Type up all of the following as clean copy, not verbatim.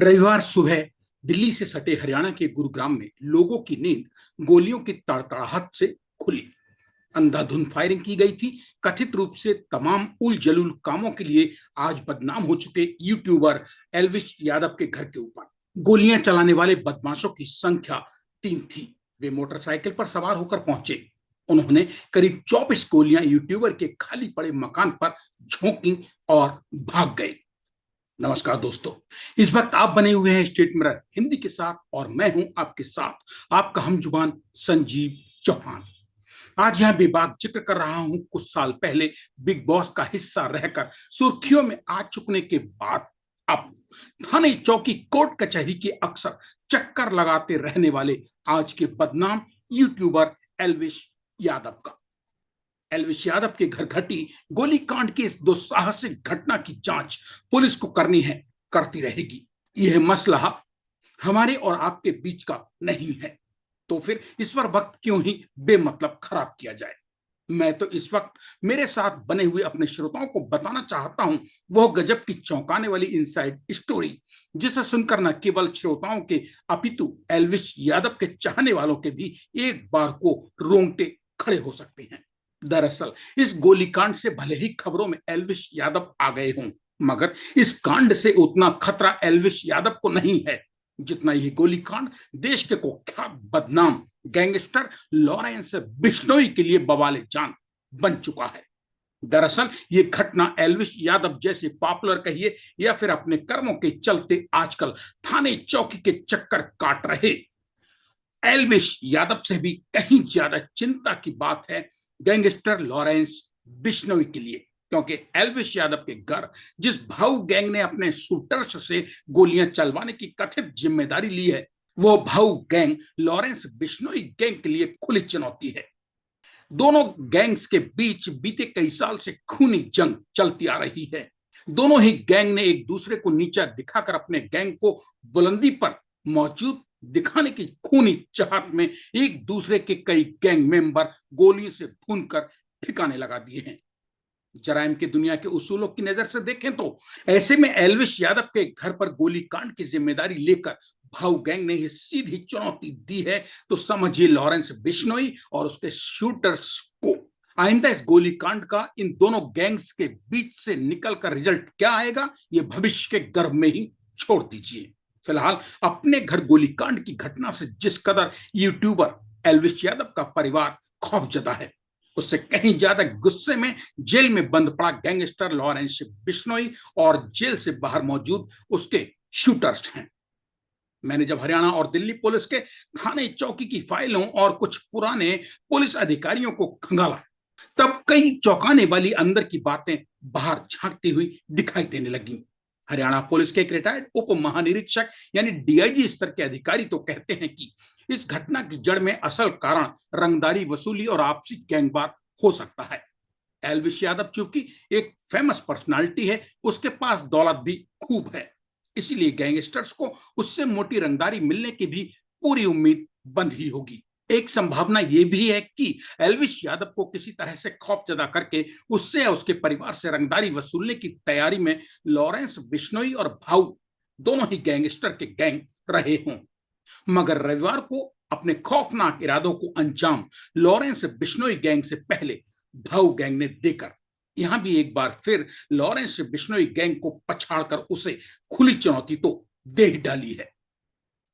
रविवार सुबह दिल्ली से सटे हरियाणा के गुरुग्राम में लोगों की नींद गोलियों की तड़तड़ाहट से खुली। अंधाधुंध फायरिंग की गई थी। कथित रूप से तमाम उल जलूल कामों के लिए आज बदनाम हो चुके यूट्यूबर एल्विश यादव के घर के ऊपर गोलियां चलाने वाले बदमाशों की संख्या 3 थी। वे मोटरसाइकिल पर सवार होकर पहुंचे। उन्होंने करीब 24 गोलियां यूट्यूबर के खाली पड़े मकान पर झोंकी और भाग गए। नमस्कार दोस्तों, इस वक्त आप बने हुए हैं स्टेट मिरर हिंदी के साथ और मैं हूं आपके साथ आपका हमजुबान संजीव चौहान। आज यहां बेबाक जिक्र कर रहा हूं कुछ साल पहले बिग बॉस का हिस्सा रहकर सुर्खियों में आ चुकने के बाद अब थाने चौकी कोर्ट कचहरी के अक्सर चक्कर लगाते रहने वाले आज के बदनाम यूट्यूबर एल्विश यादव का। एल्विश यादव के घर घटी गोलीकांड की इस दुस्साहसिक घटना की जांच पुलिस को करनी है, करती रहेगी। यह मसला हमारे और आपके बीच का नहीं है, तो फिर इस पर वक्त क्यों ही बेमतलब खराब किया जाए। मैं तो इस वक्त मेरे साथ बने हुए अपने श्रोताओं को बताना चाहता हूं वो गजब की चौंकाने वाली इनसाइड स्टोरी, जिसे सुनकर न केवल श्रोताओं के अपितु एल्विश यादव के चाहने वालों के भी एक बार को रोंगटे खड़े हो सकते हैं। दरअसल इस गोलीकांड से भले ही खबरों में एल्विश यादव आ गए हों, मगर इस कांड से उतना खतरा एल्विश यादव को नहीं है जितना ये गोलीकांड देश के कुख्यात बदनाम गैंगस्टर लॉरेंस बिश्नोई के लिए बवाले जान बन चुका है। दरअसल ये घटना एल्विश यादव जैसे पॉपुलर कहिए या फिर अपने कर्मों के चलते आजकल थाने चौकी के चक्कर काट रहे एल्विश यादव से भी कहीं ज्यादा चिंता की बात है गैंगस्टर लॉरेंस बिश्नोई के लिए, क्योंकि एल्विश यादव के घर जिस भाऊ गैंग ने अपने शूटर्स से गोलियां चलवाने की कथित जिम्मेदारी ली है, वो भाऊ गैंग लॉरेंस बिश्नोई गैंग के लिए खुली चुनौती है। दोनों गैंग्स के बीच बीते कई साल से खूनी जंग चलती आ रही है। दोनों ही गैंग ने एक दूसरे को नीचा दिखाकर अपने गैंग को बुलंदी पर मौजूद दिखाने की खूनी चाहत में एक दूसरे के कई गैंग मेंबर गोलियों से भूनकर ठिकाने लगा दिए हैं। जराइम की दुनिया के उसूलों की नजर से देखें तो ऐसे में एल्विश यादव के घर पर गोलीकांड की जिम्मेदारी लेकर भाऊ गैंग ने ही सीधी चुनौती दी है, तो समझिए लॉरेंस बिश्नोई और उसके शूटर्स को आइंदा इस गोलीकांड का इन दोनों गैंग्स के बीच से निकलकर रिजल्ट क्या आएगा, ये भविष्य के गर्भ में ही छोड़ दीजिए। फिलहाल अपने घर गोलीकांड की घटना से जिस कदर यूट्यूबर एल्विश यादव का परिवार खौफजदा है, उससे कहीं ज्यादा गुस्से में जेल में बंद पड़ा गैंगस्टर लॉरेंस बिश्नोई और जेल से बाहर मौजूद उसके शूटर्स हैं। मैंने जब हरियाणा और दिल्ली पुलिस के थाने चौकी की फाइलों और कुछ पुराने पुलिस अधिकारियों को खंगाला, तब कई चौंकाने वाली अंदर की बातें बाहर झांकती हुई दिखाई देने लगी। हरियाणा पुलिस के एक रिटायर्ड उप महानिरीक्षक यानी डीआईजी स्तर के अधिकारी तो कहते हैं कि इस घटना की जड़ में असल कारण रंगदारी वसूली और आपसी गैंगवार हो सकता है। एल्विश यादव चूंकि एक फेमस पर्सनालिटी है, उसके पास दौलत भी खूब है, इसीलिए गैंगस्टर्स को उससे मोटी रंगदारी मिलने की भी पूरी उम्मीद बंद ही होगी। एक संभावना यह भी है कि एल्विश यादव को किसी तरह से खौफजदा करके उससे या उसके परिवार से रंगदारी वसूलने की तैयारी में लॉरेंस बिश्नोई और भाऊ दोनों ही गैंगस्टर के गैंग रहे हों, मगर रविवार को अपने खौफनाक इरादों को अंजाम लॉरेंस बिश्नोई गैंग से पहले भाऊ गैंग ने देकर यहां भी एक बार फिर लॉरेंस बिश्नोई गैंग को पछाड़कर उसे खुली चुनौती तो दे ही डाली है।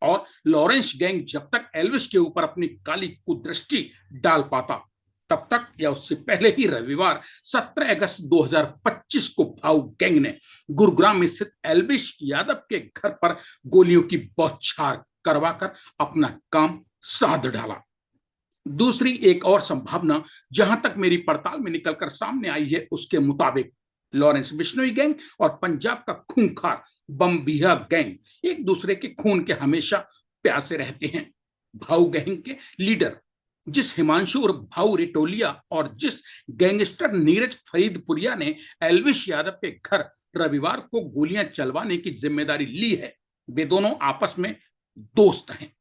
और लॉरेंस गैंग जब तक एल्विश के ऊपर अपनी काली कुदृष्टि डाल पाता, तब तक या उससे पहले ही रविवार 17 अगस्त 2025 को भाऊ गैंग ने गुरुग्राम स्थित एल्विश यादव के घर पर गोलियों की बौछार करवाकर अपना काम साध डाला। दूसरी एक और संभावना जहां तक मेरी पड़ताल में निकलकर सामने आई है, उसके मुताबिक लॉरेंस बिश्नोई गैंग और पंजाब का खूंखार बमबिया गैंग एक दूसरे के खून के हमेशा प्यासे रहते हैं। भाऊ गैंग के लीडर जिस हिमांशु और भाऊ रिटोलिया और जिस गैंगस्टर नीरज फरीदपुरिया ने एल्विश यादव के घर रविवार को गोलियां चलवाने की जिम्मेदारी ली है, वे दोनों आपस में दोस्त हैं।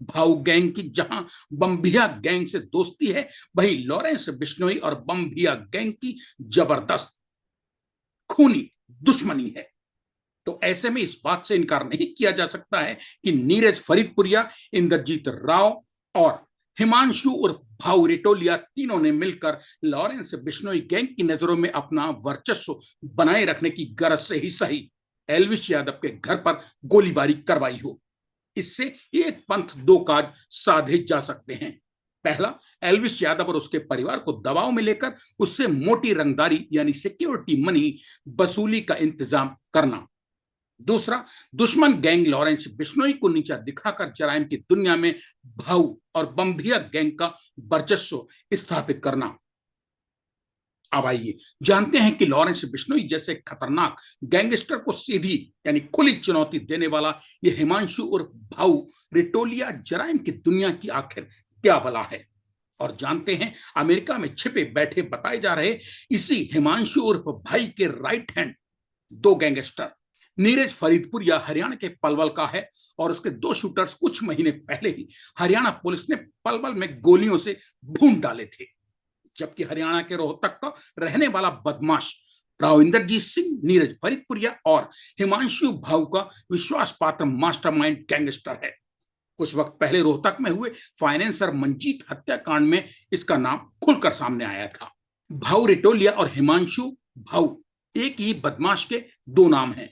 भाऊ गैंग की जहां बमबिया गैंग से दोस्ती है, वहीं लॉरेंस बिश्नोई और बमबिया गैंग की जबरदस्त खूनी दुश्मनी है। तो ऐसे में इस बात से इनकार नहीं किया जा सकता है कि नीरज फरीदपुरिया, इंद्रजीत राव और हिमांशु उर्फ भाऊ रिटोलिया तीनों ने मिलकर लॉरेंस बिश्नोई गैंग की नजरों में अपना वर्चस्व बनाए रखने की गरज से ही सही एल्विस यादव के घर पर गोलीबारी करवाई हो। इससे एक पंथ दो काज साधे जा सकते हैं। पहला, एल्विस यादव और उसके परिवार को दबाव में लेकर उससे मोटी रंगदारी यानी सिक्योरिटी मनी वसूली का इंतजाम करना। दूसरा, दुश्मन गैंग लॉरेंस बिश्नोई को नीचा दिखाकर जराइम की दुनिया में भाऊ और बम्बिया गैंग का वर्चस्व स्थापित करना। अब आइए जानते हैं कि लॉरेंस बिश्नोई जैसे खतरनाक गैंगस्टर को सीधी यानी खुली चुनौती देने वाला यह हिमांशु और भाऊ रिटोलिया जराइम की दुनिया की आखिर क्या बला है। और जानते हैं अमेरिका में छिपे बैठे बताए जा रहे इसी हिमांशु उर्फ भाई के राइट हैंड दो गैंगस्टर नीरज फरीदपुर या हरियाणा के पलवल का है और उसके दो शूटर्स कुछ महीने पहले ही हरियाणा पुलिस ने पलवल में गोलियों से भून डाले थे। जबकि हरियाणा के रोहतक का रहने वाला बदमाश राव इंद्रजीत सिंह नीरज फरीदपुरिया और हिमांशु भाऊ का विश्वास पात्र मास्टरमाइंड गैंगस्टर है। कुछ वक्त पहले रोहतक में हुए फाइनेंसर मंजीत हत्याकांड में इसका नाम खुलकर सामने आया था। भाऊ रिटोलिया और हिमांशु भाऊ एक ही बदमाश के दो नाम हैं।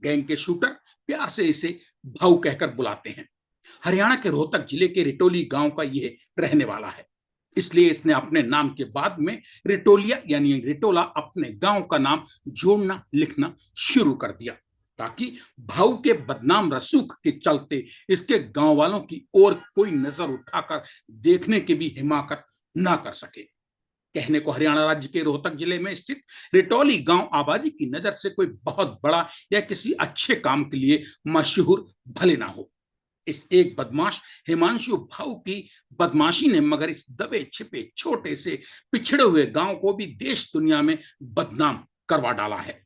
गैंग के शूटर प्यार से इसे भाऊ कहकर बुलाते हैं। हरियाणा के रोहतक जिले के रिटोली गांव का यह रहने वाला है, इसलिए इसने अपने नाम के बाद में रिटोलिया यानी रिटोला अपने गांव का नाम जोड़ना लिखना शुरू कर दिया ताकि भाऊ के बदनाम रसूख के चलते इसके गांव वालों की ओर कोई नजर उठाकर देखने की भी हिमाकत ना कर सके। कहने को हरियाणा राज्य के रोहतक जिले में स्थित रिटोली गांव आबादी की नजर से कोई बहुत बड़ा या किसी अच्छे काम के लिए मशहूर भले ना हो। इस एक बदमाश हिमांशु भाऊ की बदमाशी ने मगर इस दबे छिपे छोटे से पिछड़े हुए गांव को भी देश दुनिया में बदनाम करवा डाला है।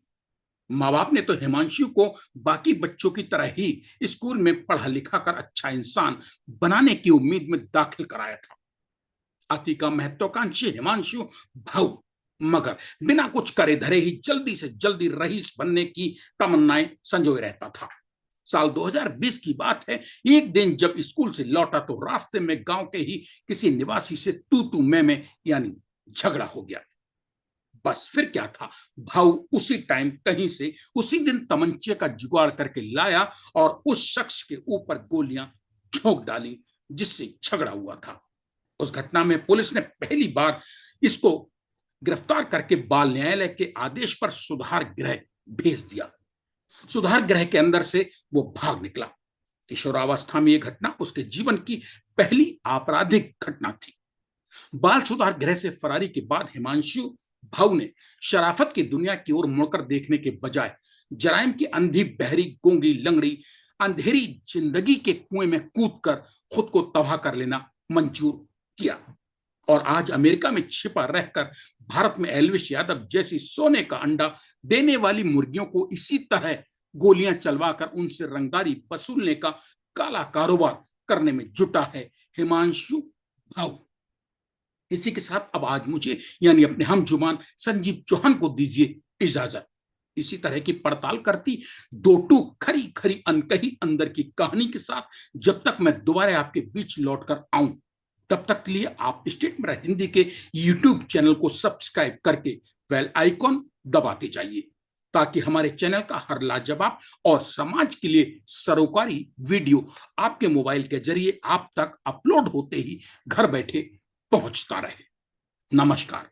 माँ बाप ने तो हिमांशु को बाकी बच्चों की तरह ही स्कूल में पढ़ा लिखा कर अच्छा इंसान बनाने की उम्मीद में दाखिल कराया था। अति का महत्वाकांक्षी हिमांशु भाऊ मगर बिना कुछ करे धरे ही जल्दी से जल्दी रईस बनने की तमन्नाएं संजोए रहता था। साल 2020 की बात है। एक दिन जब स्कूल से लौटा तो रास्ते में गांव के ही किसी निवासी से तू मैं यानी झगड़ा हो गया। बस फिर क्या था, भाऊ उसी टाइम कहीं से उसी दिन तमंचे का जुगाड़ करके लाया और उस शख्स के ऊपर गोलियां झोंक डाली जिससे झगड़ा हुआ था। उस घटना में पुलिस ने पहली बार इसको गिरफ्तार करके बाल न्यायालय के आदेश पर सुधार गृह भेज दिया। सुधार गृह के अंदर से वो भाग निकला। किशोरावस्था में यह घटना उसके जीवन की पहली आपराधिक घटना थी। बाल सुधार गृह से फरारी के बाद हिमांशु भाऊ ने शराफत की दुनिया की ओर मुड़कर देखने के बजाय जराइम की अंधी बहरी गूंगी लंगड़ी अंधेरी जिंदगी के कुएं में कूदकर खुद को तबाह कर लेना मंजूर किया और आज अमेरिका में छिपा रहकर भारत में एल्विस यादव जैसी सोने का अंडा देने वाली मुर्गियों को इसी तरह गोलियां चलवाकर उनसे रंगदारी वसूलने का काला कारोबार करने में जुटा है हिमांशु भाऊ। इसी के साथ अब आज मुझे यानी अपने हम जुबान संजीव चौहान को दीजिए इजाजत। इसी तरह की पड़ताल करती दो टूक खरी खरी अनकही अंदर की कहानी के साथ जब तक मैं दोबारा आपके बीच लौटकर आऊं, तब तक के लिए आप स्टेट मेरा हिंदी के यूट्यूब चैनल को सब्सक्राइब करके बेल आइकॉन दबाते जाइए ताकि हमारे चैनल का हर लाजवाब और समाज के लिए सरोकारी वीडियो आपके मोबाइल के जरिए आप तक अपलोड होते ही घर बैठे पहुंचता रहे। नमस्कार।